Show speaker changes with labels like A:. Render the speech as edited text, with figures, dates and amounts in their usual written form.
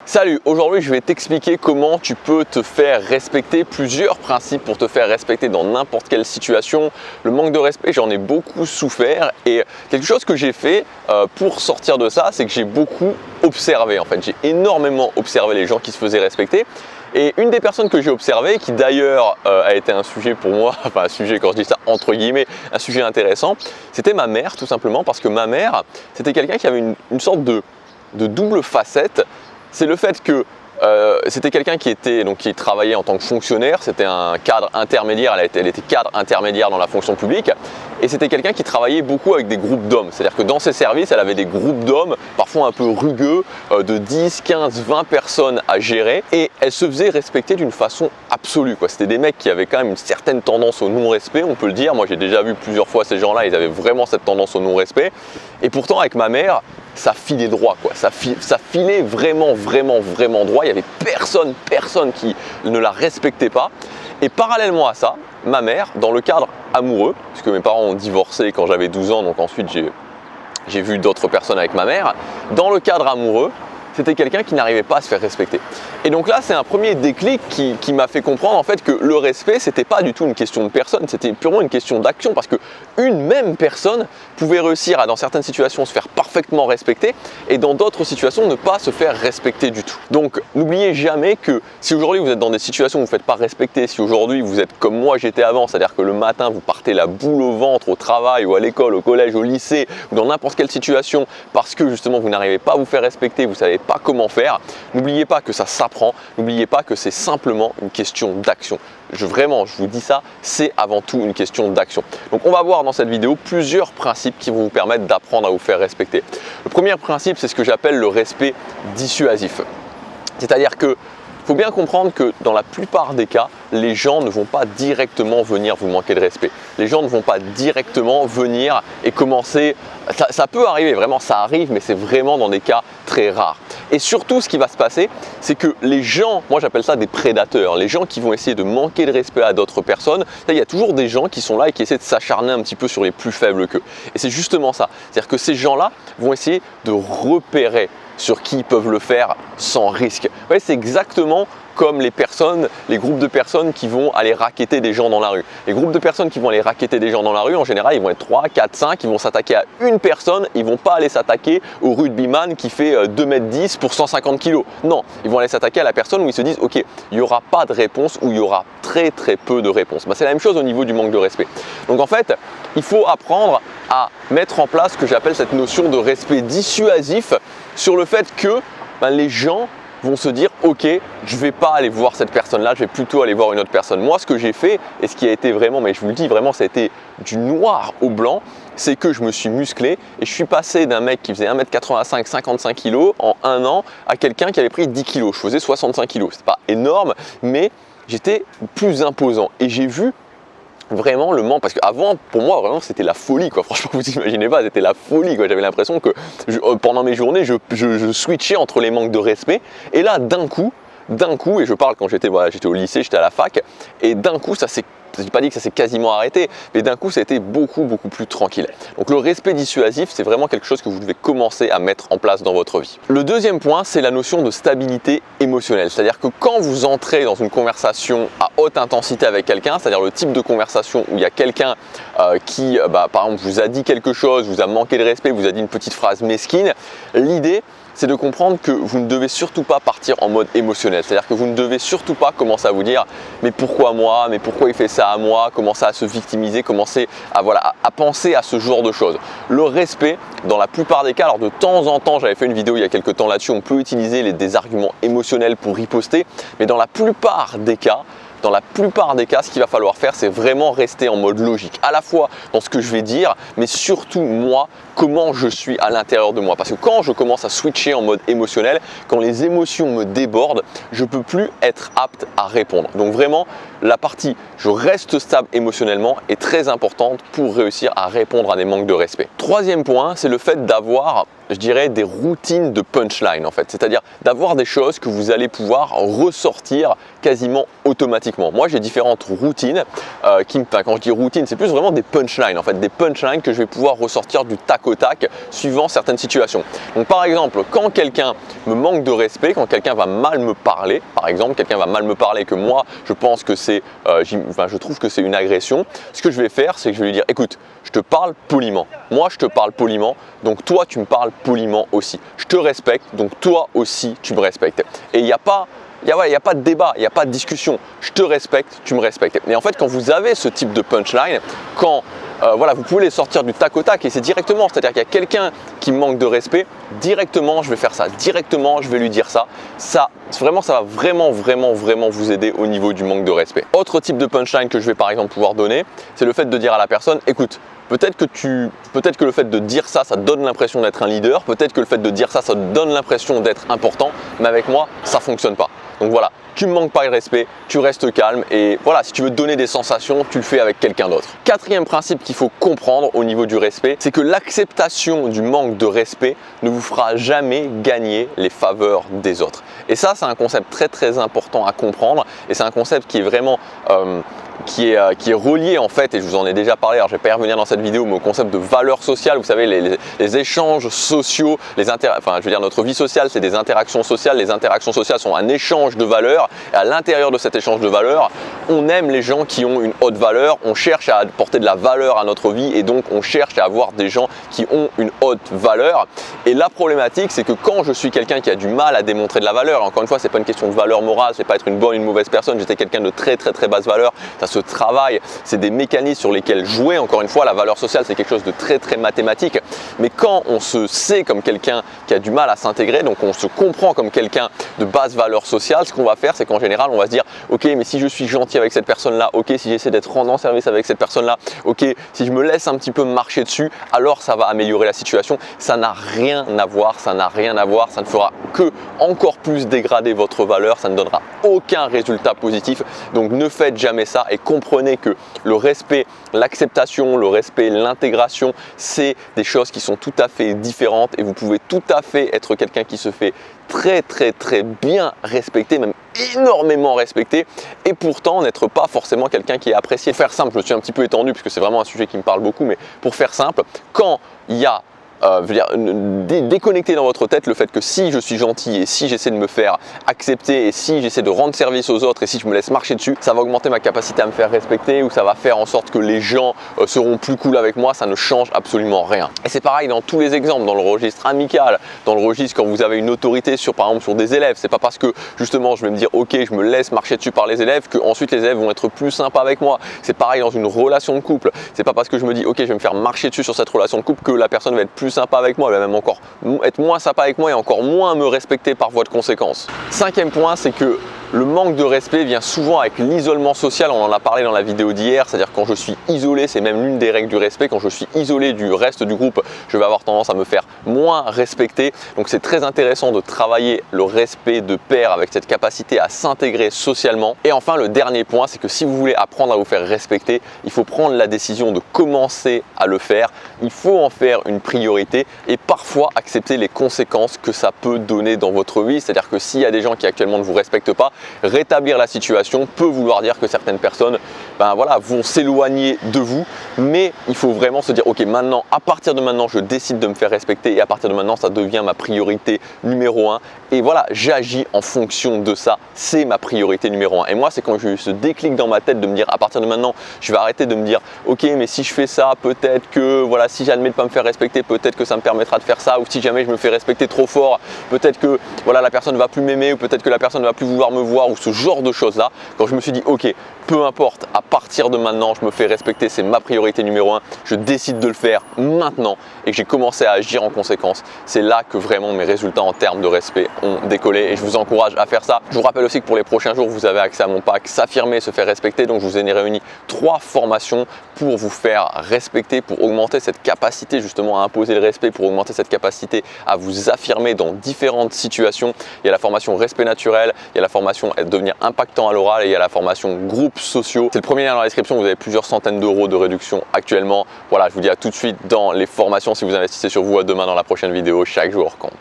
A: Salut, aujourd'hui je vais t'expliquer comment tu peux te faire respecter, plusieurs principes pour te faire respecter dans n'importe quelle situation. Le manque de respect, j'en ai beaucoup souffert et quelque chose que j'ai fait pour sortir de ça, c'est que j'ai beaucoup observé en fait. J'ai énormément observé les gens qui se faisaient respecter. Et une des personnes que j'ai observées, qui d'ailleurs a été un sujet pour moi, enfin un sujet quand je dis ça entre guillemets, un sujet intéressant, c'était ma mère tout simplement, parce que ma mère, c'était quelqu'un qui avait une sorte de double facette. C'est le fait que c'était quelqu'un qui travaillait en tant que fonctionnaire, c'était un cadre intermédiaire, elle était cadre intermédiaire dans la fonction publique, et c'était quelqu'un qui travaillait beaucoup avec des groupes d'hommes. C'est-à-dire que dans ses services, elle avait des groupes d'hommes, parfois un peu rugueux, de 10, 15, 20 personnes à gérer, et elle se faisait respecter d'une façon absolue, quoi. C'était des mecs qui avaient quand même une certaine tendance au non-respect, on peut le dire. Moi j'ai déjà vu plusieurs fois ces gens-là, ils avaient vraiment cette tendance au non-respect, et pourtant avec ma mère, ça filait droit, quoi. Ça filait vraiment droit. Il n'y avait personne qui ne la respectait pas. Et parallèlement à ça, ma mère, dans le cadre amoureux, puisque mes parents ont divorcé quand j'avais 12 ans, donc ensuite j'ai vu d'autres personnes avec ma mère, dans le cadre amoureux, c'était quelqu'un qui n'arrivait pas à se faire respecter. Et donc là, c'est un premier déclic qui m'a fait comprendre en fait que le respect, c'était pas du tout une question de personne, c'était purement une question d'action, parce que une même personne pouvait réussir à, dans certaines situations, se faire parfaitement respecter, et dans d'autres situations, ne pas se faire respecter du tout. Donc, n'oubliez jamais que si aujourd'hui vous êtes dans des situations où vous ne faites pas respecter, si aujourd'hui vous êtes comme moi j'étais avant, c'est-à-dire que le matin vous partez la boule au ventre au travail ou à l'école, au collège, au lycée, ou dans n'importe quelle situation, parce que justement vous n'arrivez pas à vous faire respecter, vous ne savez pas comment faire, n'oubliez pas que ça s'apprend, n'oubliez pas que c'est simplement une question d'action. Vraiment, je vous dis ça, c'est avant tout une question d'action. Donc on va voir dans cette vidéo plusieurs principes qui vont vous permettre d'apprendre à vous faire respecter. Le premier principe, c'est ce que j'appelle le respect dissuasif. C'est-à-dire que il faut bien comprendre que dans la plupart des cas, les gens ne vont pas directement venir vous manquer de respect. Les gens ne vont pas directement venir et commencer. Ça peut arriver, vraiment ça arrive, mais c'est vraiment dans des cas très rares. Et surtout, ce qui va se passer, c'est que les gens, moi j'appelle ça des prédateurs, les gens qui vont essayer de manquer de respect à d'autres personnes, il y a toujours des gens qui sont là et qui essaient de s'acharner un petit peu sur les plus faibles qu'eux. Et c'est justement ça, c'est-à-dire que ces gens-là vont essayer de repérer sur qui ils peuvent le faire sans risque. Vous voyez, c'est exactement comme les groupes de personnes qui vont aller racketter des gens dans la rue. Les groupes de personnes qui vont aller racketter des gens dans la rue, en général, ils vont être 3, 4, 5, ils vont s'attaquer à une personne, ils ne vont pas aller s'attaquer au rugbyman qui fait 2,10 m pour 150 kg. Non, ils vont aller s'attaquer à la personne où ils se disent, ok, il n'y aura pas de réponse ou il y aura très peu de réponses. C'est la même chose au niveau du manque de respect. Donc en fait, il faut apprendre à mettre en place ce que j'appelle cette notion de respect dissuasif sur le fait que les gens vont se dire ok, je ne vais pas aller voir cette personne-là, je vais plutôt aller voir une autre personne. Moi, ce que j'ai fait, et ce qui a été vraiment, mais je vous le dis vraiment, ça a été du noir au blanc, c'est que je me suis musclé et je suis passé d'un mec qui faisait 1m85, 55 kg en un an à quelqu'un qui avait pris 10 kg. Je faisais 65 kg. C'est pas énorme, mais j'étais plus imposant et j'ai vu vraiment le manque, parce qu'avant pour moi vraiment c'était la folie, quoi. Franchement vous imaginez pas, c'était la folie, quoi. J'avais l'impression que pendant mes journées je switchais entre les manques de respect, et là d'un coup, et je parle quand j'étais au lycée, j'étais à la fac, et d'un coup ça s'est, je n'ai pas dit que ça s'est quasiment arrêté, mais d'un coup ça a été beaucoup plus tranquille. Donc le respect dissuasif, c'est vraiment quelque chose que vous devez commencer à mettre en place dans votre vie. Le deuxième point, c'est la notion de stabilité émotionnelle. C'est-à-dire que quand vous entrez dans une conversation à haute intensité avec quelqu'un, c'est-à-dire le type de conversation où il y a quelqu'un qui, par exemple, vous a dit quelque chose, vous a manqué de respect, vous a dit une petite phrase mesquine, l'idée, c'est de comprendre que vous ne devez surtout pas partir en mode émotionnel. C'est-à-dire que vous ne devez surtout pas commencer à vous dire « mais pourquoi moi ? Mais pourquoi il fait ça à moi ?» Commencer à se victimiser, commencer à penser à ce genre de choses. Le respect, dans la plupart des cas, alors de temps en temps, j'avais fait une vidéo il y a quelques temps là-dessus, on peut utiliser des arguments émotionnels pour riposter, mais dans la plupart des cas, ce qu'il va falloir faire, c'est vraiment rester en mode logique, à la fois dans ce que je vais dire, mais surtout moi, comment je suis à l'intérieur de moi. Parce que quand je commence à switcher en mode émotionnel, quand les émotions me débordent, je ne peux plus être apte à répondre. Donc vraiment, la partie je reste stable émotionnellement est très importante pour réussir à répondre à des manques de respect. Troisième point, c'est le fait d'avoir, je dirais, des routines de punchline en fait, c'est-à-dire d'avoir des choses que vous allez pouvoir ressortir quasiment automatiquement. Moi j'ai différentes routines quand je dis routine, c'est plus vraiment des punchlines en fait, des punchlines que je vais pouvoir ressortir du tac au tac suivant certaines situations. Donc par exemple, quand quelqu'un me manque de respect, quand quelqu'un va mal me parler, par exemple, quelqu'un va mal me parler que moi je pense que c'est, je trouve que c'est une agression, ce que je vais faire c'est que je vais lui dire écoute, je te parle poliment, moi je te parle poliment, donc toi tu me parles poliment aussi. Je te respecte, donc toi aussi tu me respectes. Et il n'y a pas de débat, il n'y a pas de discussion. Je te respecte, tu me respectes. Et en fait, quand vous avez ce type de punchline, vous pouvez les sortir du tac au tac et c'est directement, c'est-à-dire qu'il y a quelqu'un qui manque de respect, directement je vais faire ça, directement je vais lui dire ça. Ça va vraiment vous aider au niveau du manque de respect. Autre type de punchline que je vais par exemple pouvoir donner, c'est le fait de dire à la personne, écoute, peut-être que le fait de dire ça, ça te donne l'impression d'être un leader, peut-être que le fait de dire ça, ça te donne l'impression d'être important, mais avec moi, ça ne fonctionne pas. Donc voilà, tu ne me manques pas de respect, tu restes calme et voilà, si tu veux te donner des sensations, tu le fais avec quelqu'un d'autre. Quatrième principe qu'il faut comprendre au niveau du respect, c'est que l'acceptation du manque de respect ne vous fera jamais gagner les faveurs des autres. Et ça, c'est un concept très important à comprendre et c'est un concept qui est vraiment qui est relié en fait, et je vous en ai déjà parlé, alors je ne vais pas y revenir dans cette vidéo, mais au concept de valeur sociale. Vous savez, les échanges sociaux, notre vie sociale, c'est des interactions sociales. Les interactions sociales sont un échange de valeurs et à l'intérieur de cet échange de valeurs, on aime les gens qui ont une haute valeur, on cherche à apporter de la valeur à notre vie et donc on cherche à avoir des gens qui ont une haute valeur. Et la problématique, c'est que quand je suis quelqu'un qui a du mal à démontrer de la valeur, encore une fois, c'est pas une question de valeur morale, c'est pas être une bonne ou une mauvaise personne, j'étais quelqu'un de très basse valeur, ça se travaille, c'est des mécanismes sur lesquels jouer. Encore une fois, la valeur sociale, c'est quelque chose de très mathématique. Mais quand on se sait comme quelqu'un qui a du mal à s'intégrer, donc on se comprend comme quelqu'un de basse valeur sociale, ce qu'on va faire, c'est qu'en général, on va se dire ok, mais si je suis gentil avec cette personne-là, ok, si j'essaie d'être rendant service avec cette personne-là, ok, si je me laisse un petit peu marcher dessus, alors ça va améliorer la situation. Ça n'a rien à voir, ça ne fera que encore plus dégrader votre valeur, ça ne donnera aucun résultat positif. Donc ne faites jamais ça et comprenez que le respect, l'acceptation, le respect, l'intégration, c'est des choses qui sont tout à fait différentes et vous pouvez tout à fait être quelqu'un qui se fait très bien respecter, même énormément respecté, et pourtant n'être pas forcément quelqu'un qui est apprécié. Pour faire simple, je me suis un petit peu étendu puisque c'est vraiment un sujet qui me parle beaucoup, mais pour faire simple, quand il y a déconnecter dans votre tête le fait que si je suis gentil et si j'essaie de me faire accepter et si j'essaie de rendre service aux autres et si je me laisse marcher dessus, ça va augmenter ma capacité à me faire respecter ou ça va faire en sorte que les gens seront plus cool avec moi, ça ne change absolument rien. Et c'est pareil dans tous les exemples, dans le registre amical, dans le registre quand vous avez une autorité par exemple sur des élèves. C'est pas parce que justement je vais me dire ok, je me laisse marcher dessus par les élèves que ensuite les élèves vont être plus sympas avec moi. C'est pareil dans une relation de couple. C'est pas parce que je me dis ok, je vais me faire marcher dessus sur cette relation de couple que la personne va être plus sympa avec moi, elle va même encore être moins sympa avec moi et encore moins me respecter par voie de conséquence. Cinquième point, c'est que le manque de respect vient souvent avec l'isolement social, on en a parlé dans la vidéo d'hier, c'est-à-dire quand je suis isolé, c'est même l'une des règles du respect, quand je suis isolé du reste du groupe, je vais avoir tendance à me faire moins respecter. Donc c'est très intéressant de travailler le respect de pair avec cette capacité à s'intégrer socialement. Et enfin le dernier point, c'est que si vous voulez apprendre à vous faire respecter, il faut prendre la décision de commencer à le faire, il faut en faire une priorité et parfois accepter les conséquences que ça peut donner dans votre vie. C'est-à-dire que s'il y a des gens qui actuellement ne vous respectent pas, rétablir la situation peut vouloir dire que certaines personnes vont s'éloigner de vous, mais il faut vraiment se dire ok, maintenant, à partir de maintenant, je décide de me faire respecter et à partir de maintenant, ça devient ma priorité numéro 1 et voilà, j'agis en fonction de ça, c'est ma priorité numéro 1. Et moi, c'est quand j'ai eu ce déclic dans ma tête de me dire à partir de maintenant, je vais arrêter de me dire ok, mais si je fais ça, peut-être que voilà, si j'admets de pas me faire respecter, peut-être que ça me permettra de faire ça, ou si jamais je me fais respecter trop fort, peut-être que voilà, la personne ne va plus m'aimer ou peut-être que la personne ne va plus vouloir me voir ou ce genre de choses là. Quand je me suis dit ok, peu importe, à partir de maintenant je me fais respecter, c'est ma priorité numéro 1, je décide de le faire maintenant et que j'ai commencé à agir en conséquence, c'est là que vraiment mes résultats en termes de respect ont décollé et je vous encourage à faire ça. Je vous rappelle aussi que pour les prochains jours vous avez accès à mon pack S'affirmer, se faire respecter, donc je vous ai réuni 3 formations pour vous faire respecter, pour augmenter cette capacité justement à imposer le respect, pour augmenter cette capacité à vous affirmer dans différentes situations. Il y a la formation respect naturel, il y a la formation formation devenir impactant à l'oral et il y a la formation groupes sociaux. C'est le premier lien dans la description, vous avez plusieurs centaines d'euros de réduction actuellement. Voilà, je vous dis à tout de suite dans les formations si vous investissez sur vous. À demain dans la prochaine vidéo, chaque jour compte.